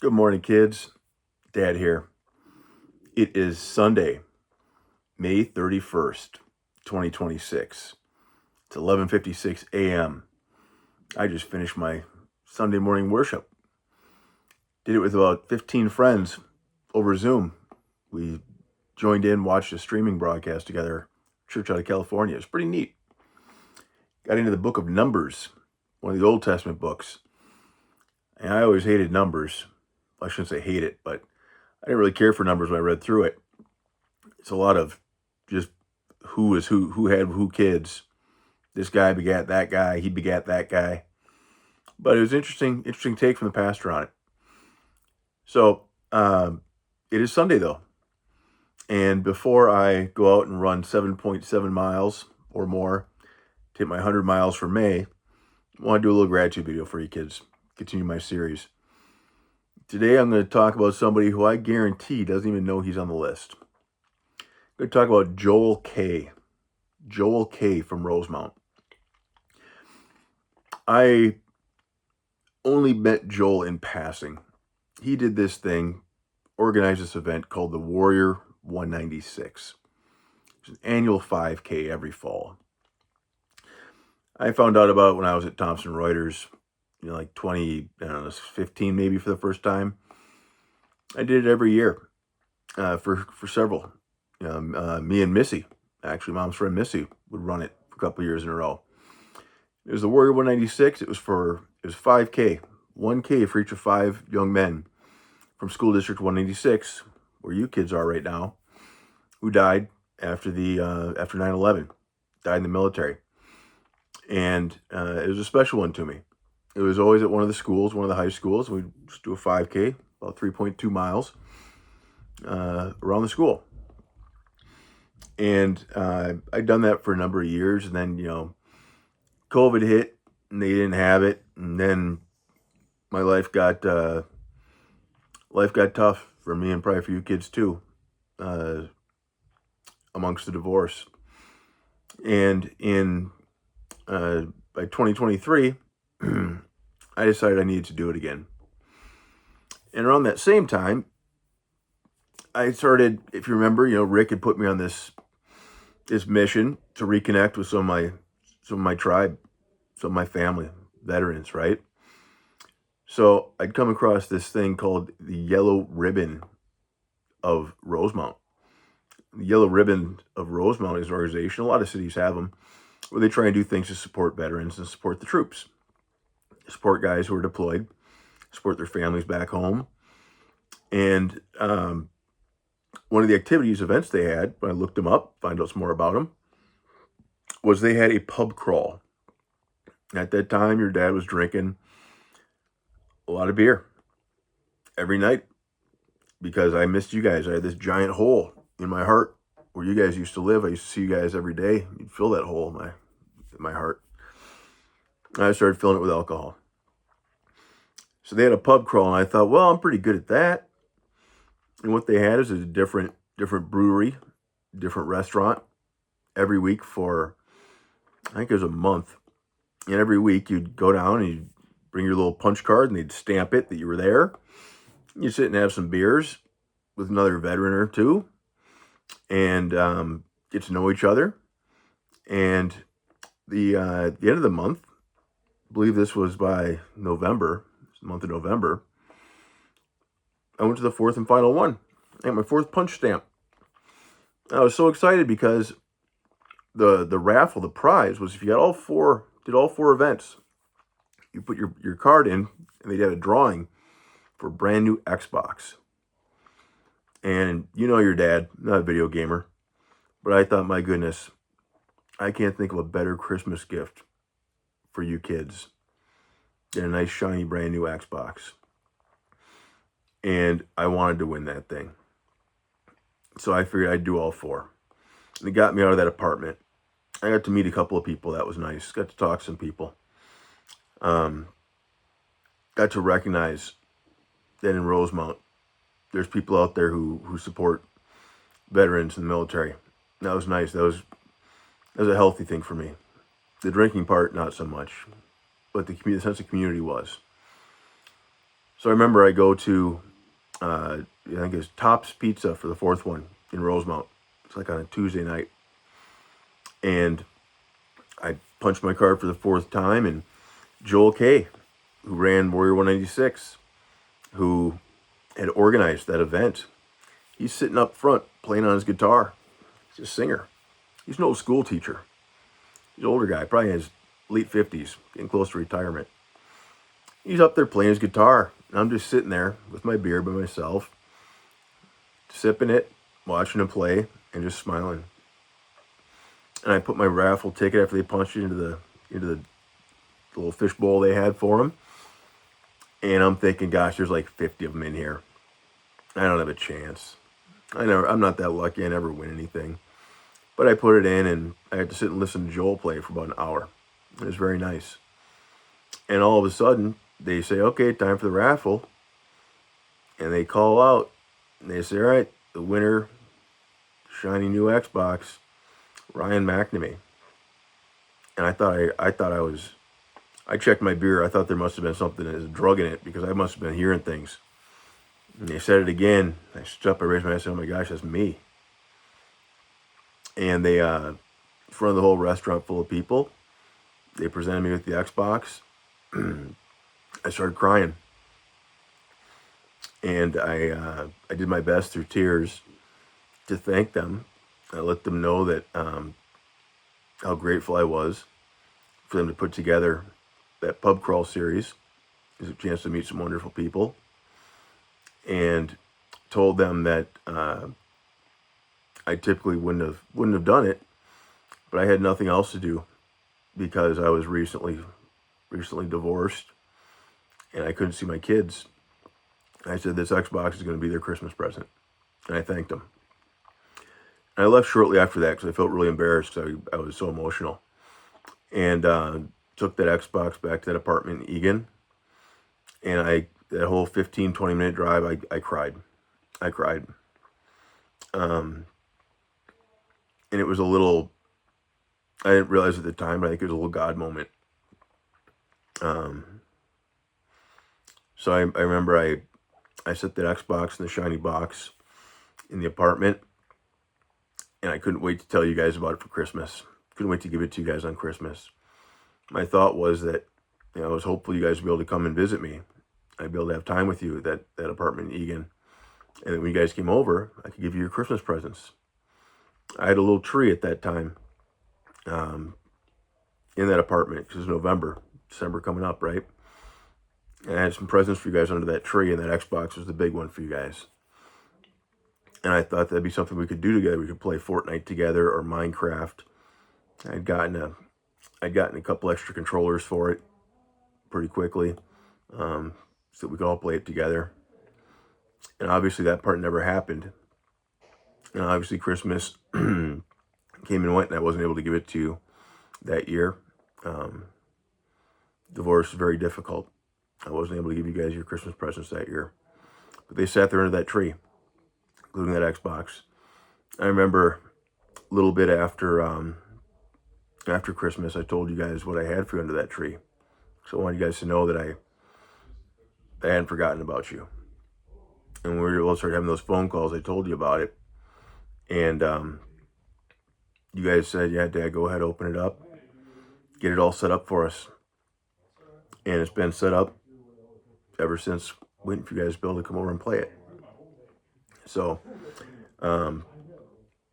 Good morning, kids. Dad here. It is Sunday, May 31st, 2026. It's 11:56 a.m. I just finished my Sunday morning worship. Did it with about 15 friends over Zoom. We joined in, watched a streaming broadcast together, church out of California. It's pretty neat. Got into the book of Numbers, one of the Old Testament books. And I always hated Numbers. I shouldn't say hate it, but I didn't really care for Numbers when I read through it. It's a lot of just who is who had who kids. This guy begat that guy, he begat that guy. But it was interesting take from the pastor on it. So it is Sunday though. And before I go out and run 7.7 miles or more to hit my 100 miles for May, I want to do a little gratitude video for you kids. Continue my series. Today I'm going to talk about somebody who I guarantee doesn't even know he's on the list. I'm going to talk about Joel K. Joel K. from Rosemount. I only met Joel in passing. He did this thing, organized this event called the Warrior 196. It's an annual 5K every fall. I found out about it when I was at Thomson Reuters, like 2015 maybe for the first time. I did it every year for several. Me and Missy, actually mom's friend Missy, would run it for a couple of years in a row. It was the Warrior 196. It was 5K, 1K for each of 5 young men from School District 186, where you kids are right now, who died after 9/11, died in the military. And it was a special one to me. It was always at one of the schools, one of the high schools. We'd just do a 5K, about 3.2 miles around the school. And I'd done that for a number of years. And then, COVID hit and they didn't have it. And then my life got tough for me and probably for you kids too, amongst the divorce. And by 2023, I decided I needed to do it again. And around that same time, I started, if you remember, Rick had put me on this mission to reconnect with some of my tribe, some of my family, veterans, right? So I'd come across this thing called the Yellow Ribbon of Rosemount. The Yellow Ribbon of Rosemount is an organization, a lot of cities have them, where they try and do things to support veterans and support the troops, support guys who are deployed, support their families back home. And one of the events they had, when I looked them up, find out some more about them, was they had a pub crawl. At that time, your dad was drinking a lot of beer every night because I missed you guys. I had this giant hole in my heart where you guys used to live. I used to see you guys every day. You'd fill that hole in my heart. And I started filling it with alcohol. So they had a pub crawl, and I thought, well, I'm pretty good at that. And what they had is a different brewery, different restaurant every week for, I think it was a month. And every week you'd go down and you'd bring your little punch card and they'd stamp it that you were there. You'd sit and have some beers with another veteran or two and get to know each other. And the end of the month, I believe this was by November, the month of November, I went to the 4th and final one. I got my 4th punch stamp. I was so excited because the raffle, the prize was if you got did all 4 events, you put your card in and they'd have a drawing for a brand new Xbox. And your dad, not a video gamer, but I thought, my goodness, I can't think of a better Christmas gift for you kids than a nice shiny brand new Xbox. And I wanted to win that thing. So I figured I'd do all 4. And it got me out of that apartment. I got to meet a couple of people. That was nice. Got to talk to some people. Got to recognize that in Rosemount, there's people out there who support veterans in the military. That was nice. That was a healthy thing for me. The drinking part, not so much. But the sense of community was. So I remember I go to, I think it's Tops Pizza for the fourth one in Rosemount. It's like on a Tuesday night. And I punched my card for the fourth time, and Joel Kay, who ran Warrior 196, who had organized that event, he's sitting up front playing on his guitar. He's a singer. He's an old school teacher. He's an older guy, probably in his late 50s, getting close to retirement. He's up there playing his guitar, and I'm just sitting there with my beer by myself, sipping it, watching him play, and just smiling. And I put my raffle ticket after they punched it into the little fish bowl they had for him. And I'm thinking, gosh, there's like 50 of them in here. I don't have a chance. I'm not that lucky. I never win anything. But I put it in, and I had to sit and listen to Joel play for about an hour. It was very nice. And all of a sudden, they say, okay, time for the raffle. And they call out, and they say, all right, the winner, shiny new Xbox, Ryan McNamee. And I checked my beer. I thought there must have been something that was a drug in it, because I must have been hearing things. And they said it again. I stood up, I raised my hand, I said, oh my gosh, that's me. And they, in front of the whole restaurant full of people, they presented me with the Xbox. I started crying. And I did my best through tears to thank them. I let them know that how grateful I was for them to put together that pub crawl series. It was a chance to meet some wonderful people. And told them that I typically wouldn't have done it, but I had nothing else to do because I was recently divorced and I couldn't see my kids. I said this Xbox is going to be their Christmas present, and I thanked them. And I left shortly after that because I felt really embarrassed because I was so emotional, and took that Xbox back to that apartment in Egan, and that whole 15-20 minute drive, I cried. And it was I didn't realize at the time, but I think it was a little God moment. So I remember I set that Xbox in the shiny box in the apartment, and I couldn't wait to tell you guys about it for Christmas. Couldn't wait to give it to you guys on Christmas. My thought was that, I was hopeful you guys would be able to come and visit me. I'd be able to have time with you at that apartment in Egan. And then when you guys came over, I could give you your Christmas presents. I had a little tree at that time in that apartment, because it's December coming up, right? And I had some presents for you guys under that tree, and that Xbox was the big one for you guys. And I thought that'd be something we could do together. We could play Fortnite together or Minecraft. I'd gotten a couple extra controllers for it pretty quickly, so that we could all play it together. And obviously that part never happened. And obviously Christmas came and went, and I wasn't able to give it to you that year. Divorce is very difficult. I wasn't able to give you guys your Christmas presents that year. But they sat there under that tree, including that Xbox. I remember a little bit after Christmas, I told you guys what I had for you under that tree. So I wanted you guys to know that I hadn't forgotten about you. And when we were able to start having those phone calls, I told you about it. And you guys said, yeah, Dad, go ahead, open it up. Get it all set up for us. And it's been set up ever since, waiting for you guys to be able to come over and play it. So,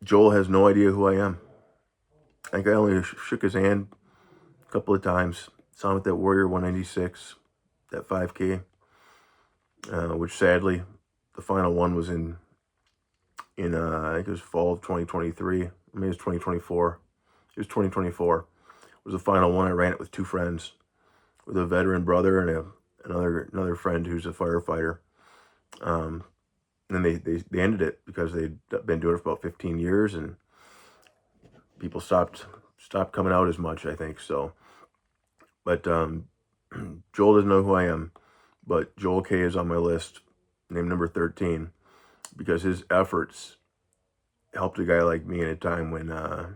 Joel has no idea who I am. I think I only shook his hand a couple of times. Saw him at that Warrior 196, that 5K, which sadly, the final one was in I think it was fall of 2023. I mean, it was 2024. It was 2024. It was the final one. I ran it with two friends, with a veteran brother and another friend who's a firefighter. And then they ended it because they'd been doing it for about 15 years, and people stopped coming out as much, I think. So, but Joel doesn't know who I am, but Joel Kay is on my list, named number 13, because his efforts helped a guy like me in a time when I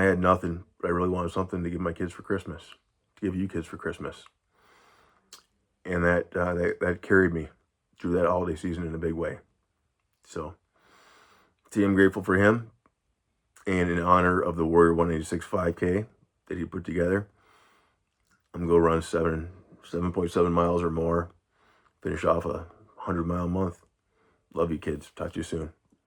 had nothing, but I really wanted something to give my kids for Christmas, to give you kids for Christmas. And that carried me through that holiday season in a big way. So, see, I'm grateful for him. And in honor of the Warrior 186 5K that he put together, I'm going to go run 7.7 miles or more, finish off a 100-mile month. Love you, kids. Talk to you soon.